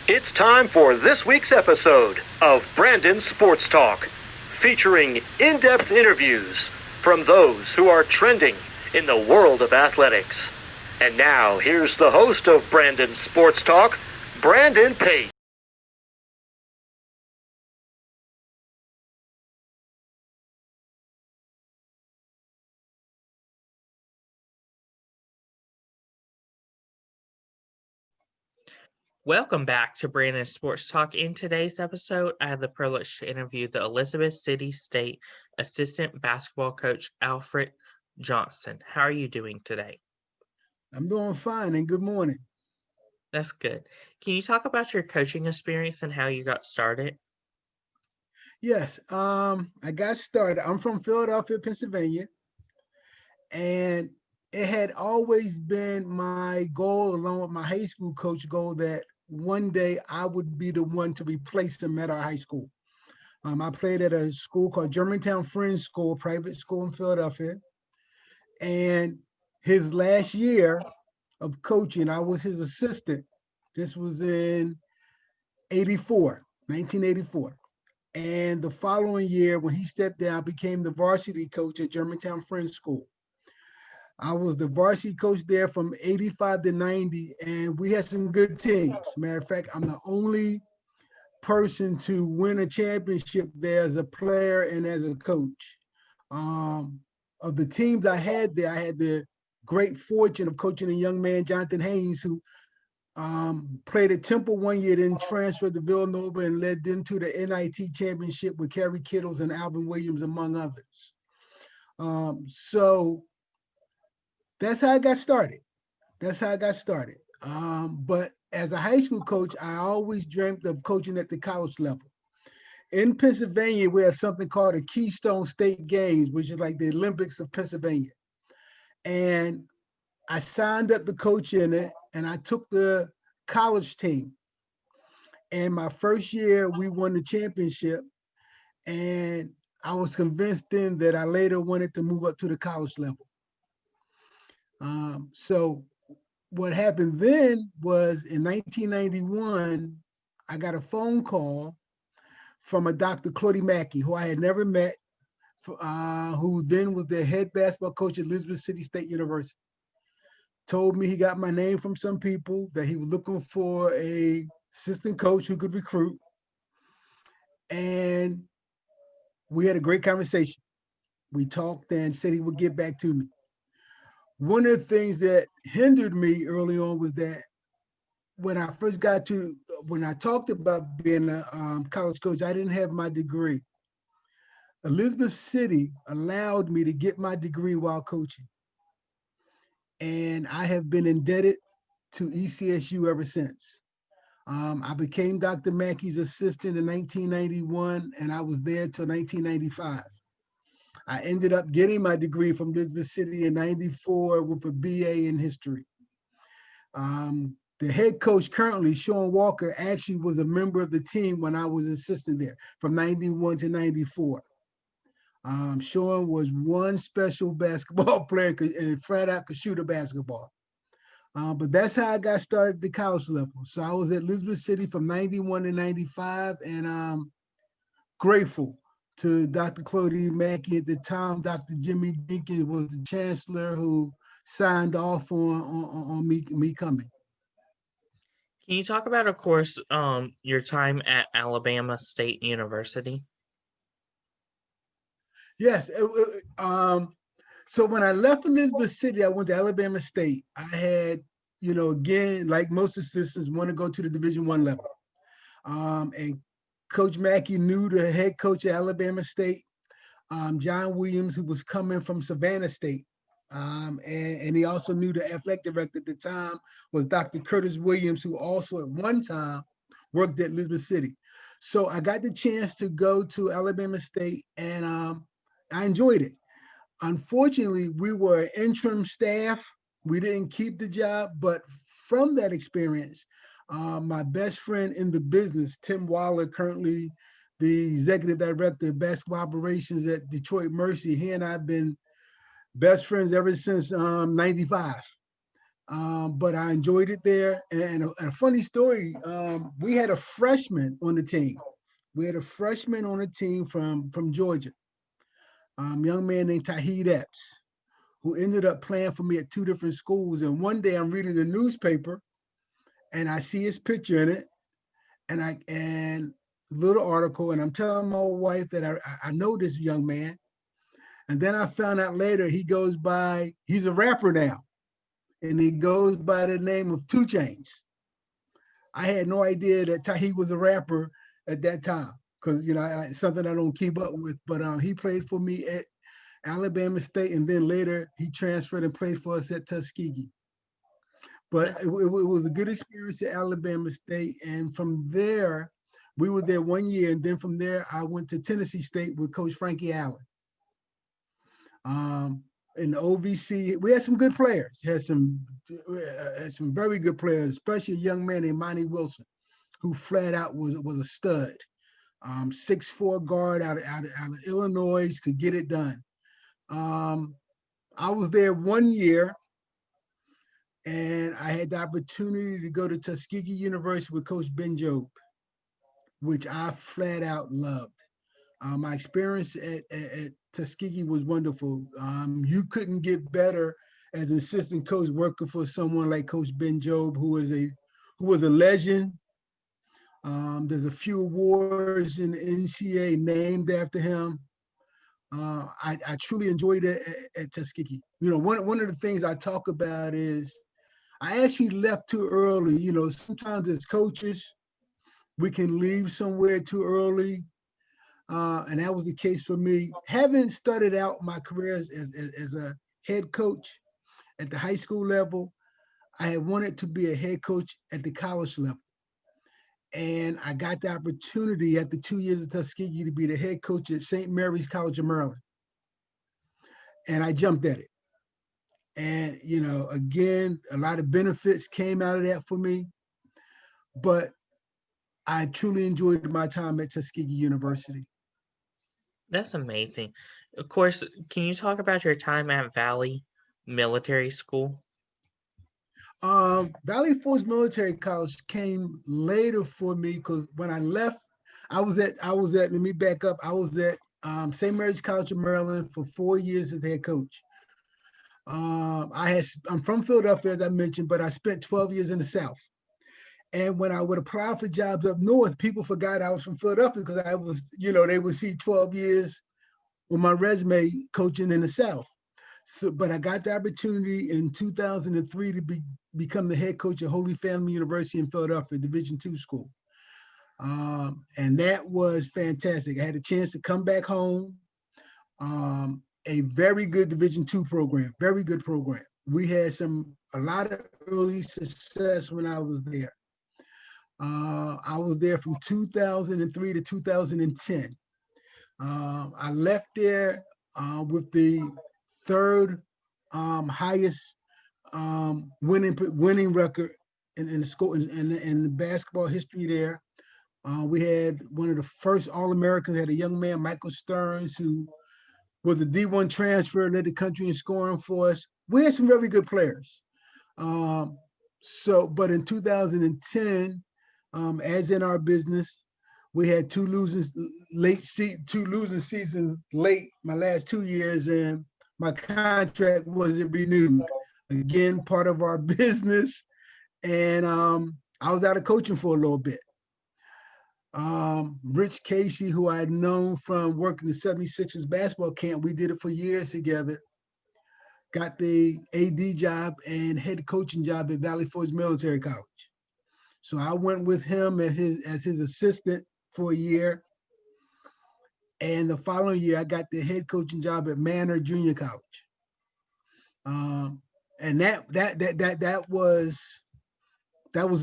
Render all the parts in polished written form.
It's time for this week's episode of Brandon Sports Talk, featuring in-depth interviews from those who are trending in the world of athletics. And now, here's the host of Brandon Sports Talk, Brandon Pate. Welcome back to Brandon Sports Talk. In today's episode, I have the privilege to interview the Elizabeth City State assistant basketball coach, Alfred Johnson. How are you doing today? I'm doing fine, and good morning. That's good. Can you talk about your coaching experience and how you got started? Yes, I got started. I'm from Philadelphia, Pennsylvania, and it had always been my goal, along with my high school coach goal, that one day I would be the one to replace him at our high school. I played at a school called Germantown Friends School, a private school in Philadelphia, and his last year of coaching, I was his assistant. This was in 84, 1984. And the following year, when he stepped down, I became the varsity coach at Germantown Friends School. I was the varsity coach there from 85 to 90, and we had some good teams. Matter of fact, I'm the only person to win a championship there as a player and as a coach. Of the teams I had there, I had the great fortune of coaching a young man, Jonathan Haynes, who played at Temple one year, then transferred to Villanova and led them to the NIT championship with Kerry Kittles and Alvin Williams, among others. So that's how I got started. But as a high school coach, I always dreamt of coaching at the college level. In Pennsylvania, we have something called the Keystone State Games, which is like the Olympics of Pennsylvania. And I signed up to coach in it, and I took the college team. And my first year, we won the championship. And I was convinced then that I later wanted to move up to the college level. So what happened then was in 1991, I got a phone call from a Dr. Claudie Mackey, who I had never met, who then was the head basketball coach at Elizabeth City State University. Told me he got my name from some people, that he was looking for a assistant coach who could recruit. And we had a great conversation. We talked and said he would get back to me. One of the things that hindered me early on was that when I talked about being a college coach, I didn't have my degree. Elizabeth City allowed me to get my degree while coaching. And I have been indebted to ECSU ever since. I became Dr. Mackey's assistant in 1991, and I was there till 1995. I ended up getting my degree from Elizabeth City in 94 with a BA in history. The head coach currently, Sean Walker, actually was a member of the team when I was assistant there from 91 to 94. Sean was one special basketball player and flat out could shoot a basketball. But that's how I got started at the college level. So I was at Elizabeth City from 91 to 95, and I'm grateful to Dr. Claudie Mackey at the time. Dr. Jimmy Jenkins was the chancellor who signed off on me coming. Can you talk about, of course, your time at Alabama State University? Yes. So when I left Elizabeth City, I went to Alabama State. I had, again, like most assistants, want to go to the Division I level. And Coach Mackey knew the head coach at Alabama State, John Williams, who was coming from Savannah State. And he also knew the athletic director at the time was Dr. Curtis Williams, who also at one time worked at Elizabeth City. So I got the chance to go to Alabama State, and I enjoyed it. Unfortunately, we were interim staff. We didn't keep the job, but from that experience, my best friend in the business, Tim Waller, currently the executive director of basketball operations at Detroit Mercy, he and I have been best friends ever since 95. but I enjoyed it there. And a funny story, we had a freshman on the team. We had a freshman on the team from Georgia, young man named Tahid Epps, who ended up playing for me at two different schools. And one day I'm reading the newspaper and I see his picture in it, and little article, and I'm telling my wife that I know this young man. And then I found out later he's a rapper now, and he goes by the name of 2 Chainz. I had no idea that Tahid was a rapper at that time because something I don't keep up with. But he played for me at Alabama State, and then later he transferred and played for us at Tuskegee. But it was a good experience at Alabama State, and from there, we were there 1 year, and then from there, I went to Tennessee State with Coach Frankie Allen. In the OVC, we had some good players. Had some very good players, especially a young man named Monty Wilson, who flat out was a stud. 6'4" guard out of Illinois, could get it done. I was there 1 year, and I had the opportunity to go to Tuskegee University with Coach Ben Jobe, which I flat out loved. My experience at Tuskegee was wonderful. You couldn't get better as an assistant coach working for someone like Coach Ben Jobe, who was a legend. There's a few awards in the NCAA named after him. I truly enjoyed it at Tuskegee. One of the things I talk about is I actually left too early. Sometimes as coaches, we can leave somewhere too early. And that was the case for me. Having started out my career as a head coach at the high school level, I had wanted to be a head coach at the college level. And I got the opportunity after 2 years at Tuskegee to be the head coach at St. Mary's College of Maryland. And I jumped at it. And, again, a lot of benefits came out of that for me. But I truly enjoyed my time at Tuskegee University. That's amazing. Of course, can you talk about your time at Valley Military School? Valley Forge Military College came later for me because when I left, let me back up. I was at St. Mary's College of Maryland for 4 years as head coach. I'm from Philadelphia, as I mentioned, but I spent 12 years in the South. And when I would apply for jobs up north, people forgot I was from Philadelphia because I was, they would see 12 years on my resume coaching in the South. So, but I got the opportunity in 2003 to become the head coach at Holy Family University in Philadelphia, Division II school. And that was fantastic. I had a chance to come back home. A very good Division II program, very good program. We had a lot of early success when I was there. I was there from 2003 to 2010. I left there with the third highest winning record in the school in the basketball history there. We had one of the first All-Americans, had a young man, Michael Stearns, who was a D1 transfer, led the country in scoring for us. We had some very good players. But in 2010, as in our business, we had two losing seasons late, my last 2 years, and my contract wasn't renewed. Again, part of our business. And I was out of coaching for a little bit. Rich Casey, who I had known from working the 76ers basketball camp, we did it for years together, got the AD job and head coaching job at Valley Forge Military College. So I went with him as his assistant for a year. And the following year, I got the head coaching job at Manor Junior College. And that was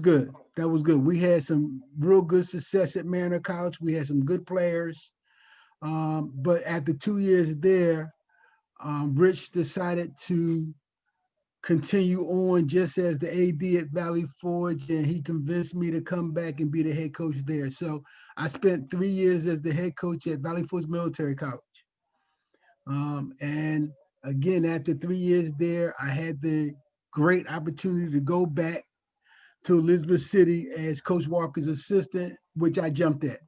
good. That was good. We had some real good success at Manor College. We had some good players. But after 2 years there, Rich decided to continue on just as the AD at Valley Forge, and he convinced me to come back and be the head coach there. So I spent 3 years as the head coach at Valley Forge Military College. And again, after 3 years there, I had the great opportunity to go back to Elizabeth City as Coach Walker's assistant, which I jumped at.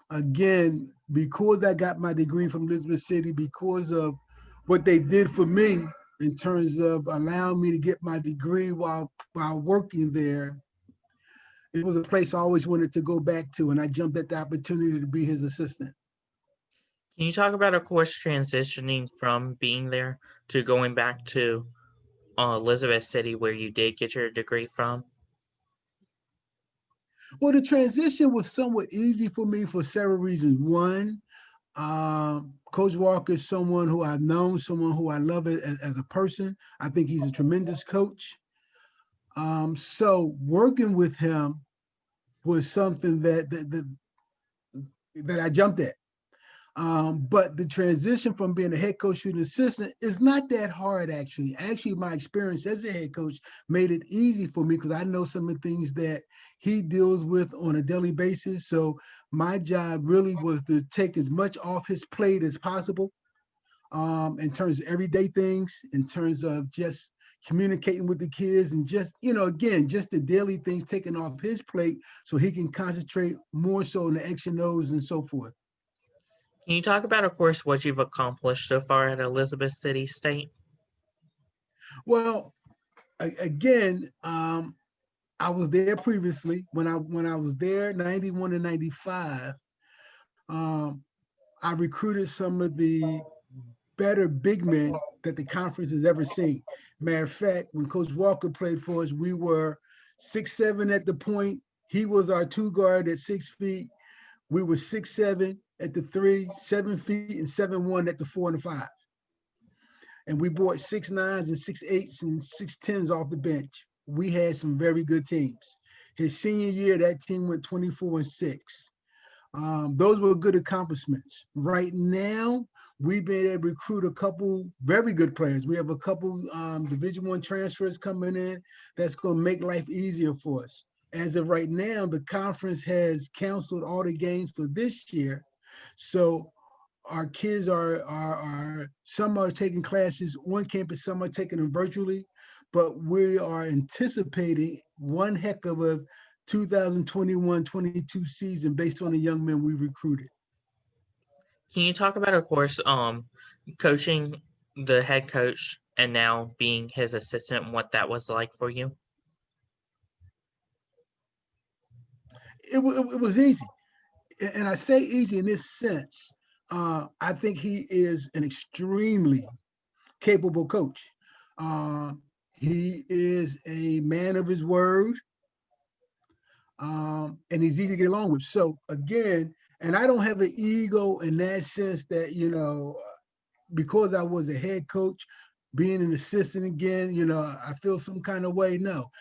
Again, because I got my degree from Elizabeth City, because of what they did for me in terms of allowing me to get my degree while working there, it was a place I always wanted to go back to, and I jumped at the opportunity to be his assistant. Can you talk about, of course, transitioning from being there to going back to Elizabeth City, where you did get your degree from? Well, the transition was somewhat easy for me for several reasons. One, Coach Walker is someone who I've known, someone who I love as a person. I think he's a tremendous coach. So working with him was something that I jumped at. But the transition from being a head coach to an assistant is not that hard, actually. Actually, my experience as a head coach made it easy for me because I know some of the things that he deals with on a daily basis. So my job really was to take as much off his plate as possible, in terms of everyday things, in terms of just communicating with the kids and just, again, just the daily things taken off his plate so he can concentrate more so on the X and O's and so forth. Can you talk about, of course, what you've accomplished so far at Elizabeth City State? Well, again, I was there previously when I was there, 91 and 95. I recruited some of the better big men that the conference has ever seen. Matter of fact, when Coach Walker played for us, we were 6'7" at the point. He was our two guard at 6 feet. We were 6'7" at the 3, 7 feet, and 7'1" at the 4 and the 5. And we brought 6'9s and 6'8s and 6'10s off the bench. We had some very good teams. His senior year, that team went 24-6. Those were good accomplishments. Right now, we've been able to recruit a couple very good players. We have a couple Division I transfers coming in that's going to make life easier for us. As of right now, the conference has canceled all the games for this year. So our kids are some are taking classes on campus, some are taking them virtually, but we are anticipating one heck of a 2021-22 season based on the young men we recruited. Can you talk about, of course, coaching the head coach and now being his assistant and what that was like for you? It was easy. And I say easy in this sense. I think he is an extremely capable coach. He is a man of his word, and he's easy to get along with. So again, and I don't have an ego in that sense that, because I was a head coach, being an assistant again, I feel some kind of way. No.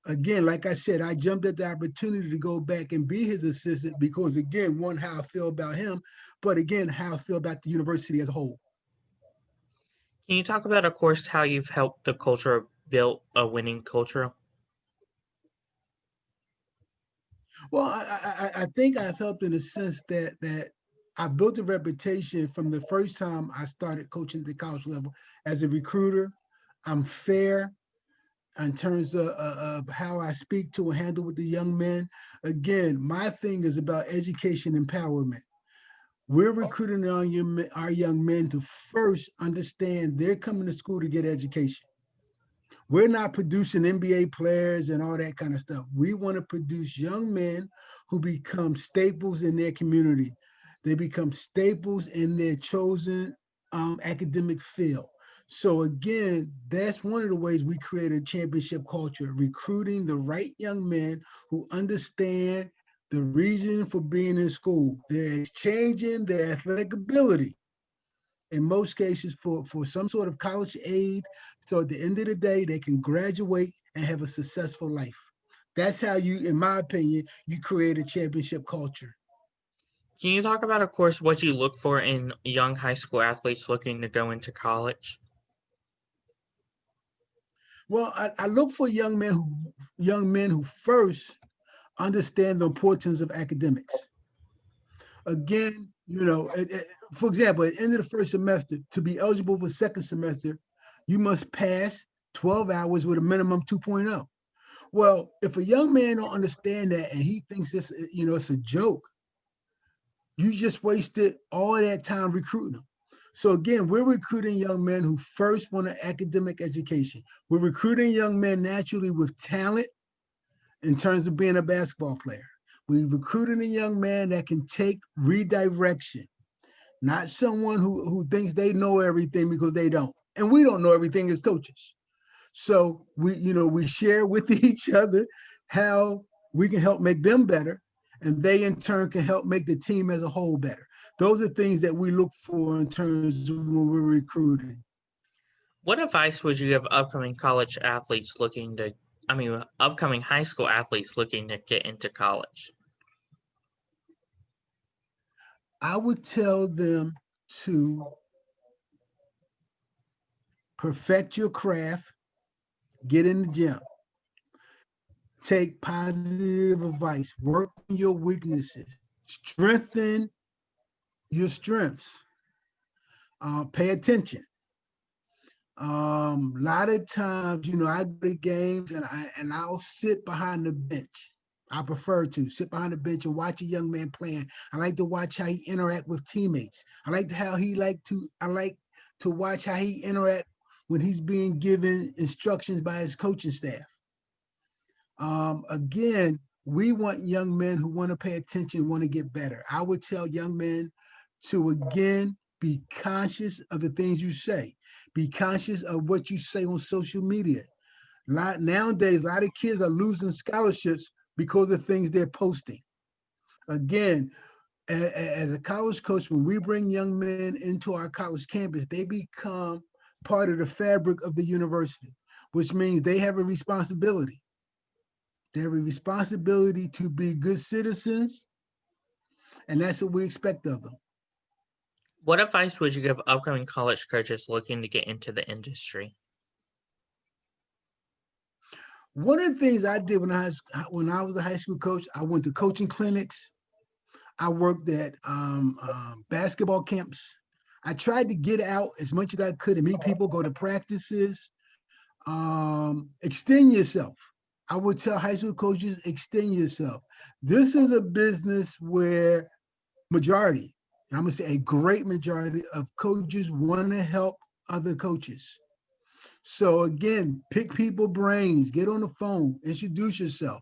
Again, like I said, I jumped at the opportunity to go back and be his assistant because, again, one, how I feel about him, but again, how I feel about the university as a whole. Can you talk about, of course, how you've helped the culture build a winning culture? Well, I think I've helped in the sense that I built a reputation from the first time I started coaching at the college level as a recruiter. I'm fair in terms of how I speak to and handle with the young men. Again, my thing is about education empowerment. We're recruiting our young men to first understand they're coming to school to get education. We're not producing NBA players and all that kind of stuff. We want to produce young men who become staples in their community. They become staples in their chosen academic field. So again, that's one of the ways we create a championship culture, recruiting the right young men who understand the reason for being in school. They're exchanging their athletic ability, in most cases, for some sort of college aid. So at the end of the day, they can graduate and have a successful life. That's how you, in my opinion, you create a championship culture. Can you talk about, of course, what you look for in young high school athletes looking to go into college? Well, I look for young men who first understand the importance of academics. Again, for example, at the end of the first semester, to be eligible for second semester, you must pass 12 hours with a minimum 2.0. Well, if a young man don't understand that and he thinks it's, it's a joke, you just wasted all that time recruiting them. So again, we're recruiting young men who first want an academic education. We're recruiting young men naturally with talent in terms of being a basketball player. We're recruiting a young man that can take redirection, not someone who thinks they know everything because they don't. And we don't know everything as coaches. So we share with each other how we can help make them better, and they in turn can help make the team as a whole better. Those are things that we look for in terms of when we're recruiting. What advice would you give upcoming high school athletes looking to get into college? I would tell them to perfect your craft, get in the gym, take positive advice, work on your weaknesses, strengthen your strengths, pay attention. A lot of times, I go to games and I'll sit behind the bench. I prefer to sit behind the bench and watch a young man playing. I like to watch how he interact with teammates. I like to watch how he interact when he's being given instructions by his coaching staff. Again, we want young men who want to pay attention, want to get better. I would tell young men to, again, be conscious of the things you say. Be conscious of what you say on social media. Nowadays, a lot of kids are losing scholarships because of things they're posting. Again, as a college coach, when we bring young men into our college campus, they become part of the fabric of the university, which means they have a responsibility. They have a responsibility to be good citizens, and that's what we expect of them. What advice would you give upcoming college coaches looking to get into the industry? One of the things I did when I was a high school coach, I went to coaching clinics. I worked at basketball camps. I tried to get out as much as I could and meet people, go to practices, extend yourself. I would tell high school coaches, extend yourself. This is a business where majority, I'm going to say a great majority of coaches want to help other coaches. So again, pick people's brains, get on the phone, introduce yourself.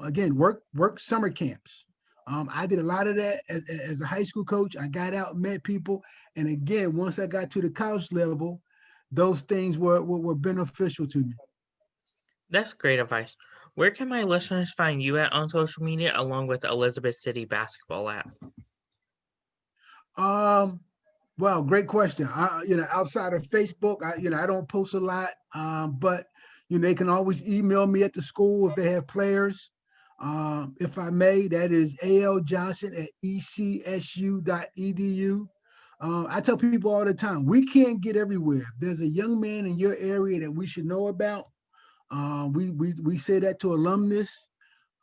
Again, work summer camps. I did a lot of that as a high school coach. I got out, met people. And again, once I got to the college level, those things were beneficial to me. That's great advice. Where can my listeners find you at on social media along with the Elizabeth City basketball app? Well, great question. Outside of Facebook, I don't post a lot, but they can always email me at the school if they have players. If I may, that is aljohnson@ecsu.edu. I tell people all the time, we can't get everywhere. If there's a young man in your area that we should know about, we say that to alumnus.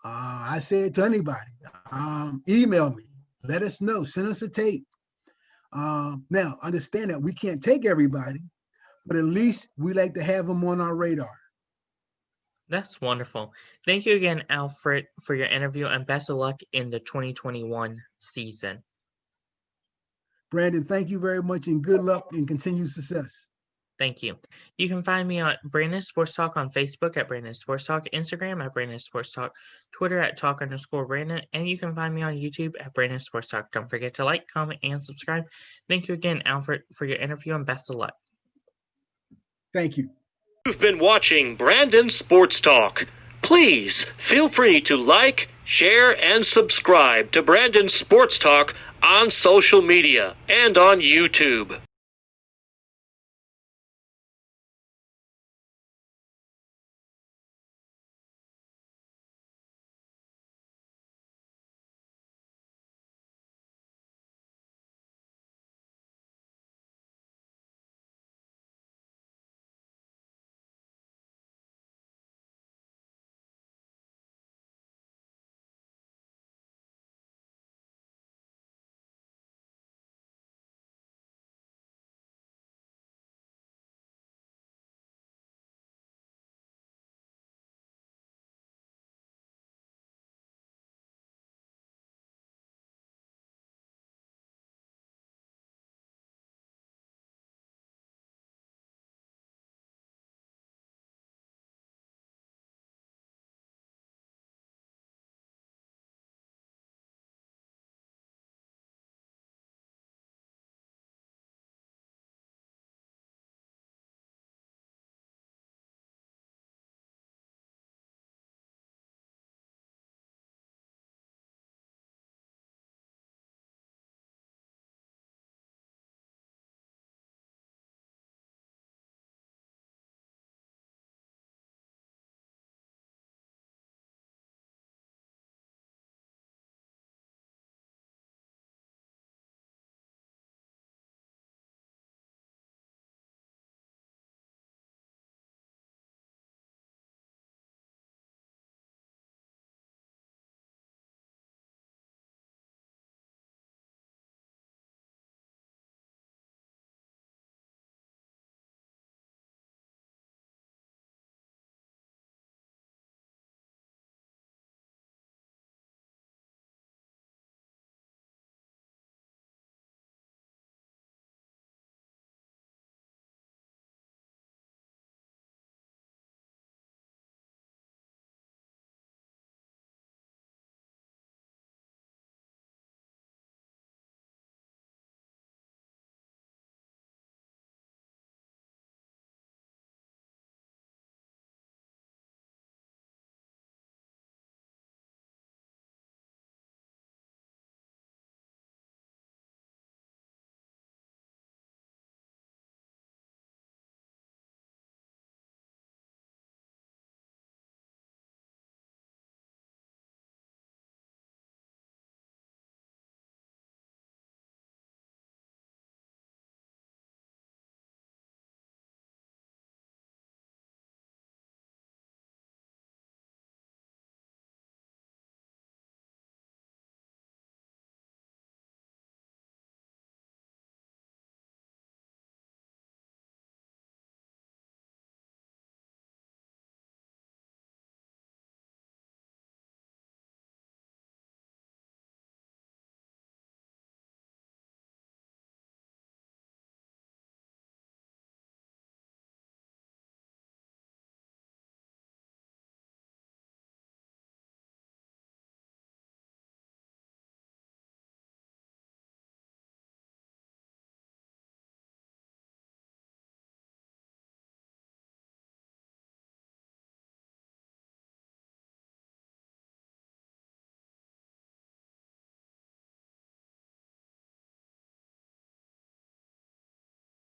I say it to anybody. Email me. Let us know. Send us a tape. Now, understand that we can't take everybody, but at least we like to have them on our radar. That's wonderful. Thank you again, Alfred, for your interview, and best of luck in the 2021 season. Brandon, thank you very much, and good luck and continued success. Thank you. You can find me on Brandon Sports Talk on Facebook at Brandon Sports Talk, Instagram at Brandon Sports Talk, Twitter at Talk_Brandon, and you can find me on YouTube at Brandon Sports Talk. Don't forget to like, comment, and subscribe. Thank you again, Alfred, for your interview, and best of luck. Thank you. You've been watching Brandon Sports Talk. Please feel free to like, share, and subscribe to Brandon Sports Talk on social media and on YouTube.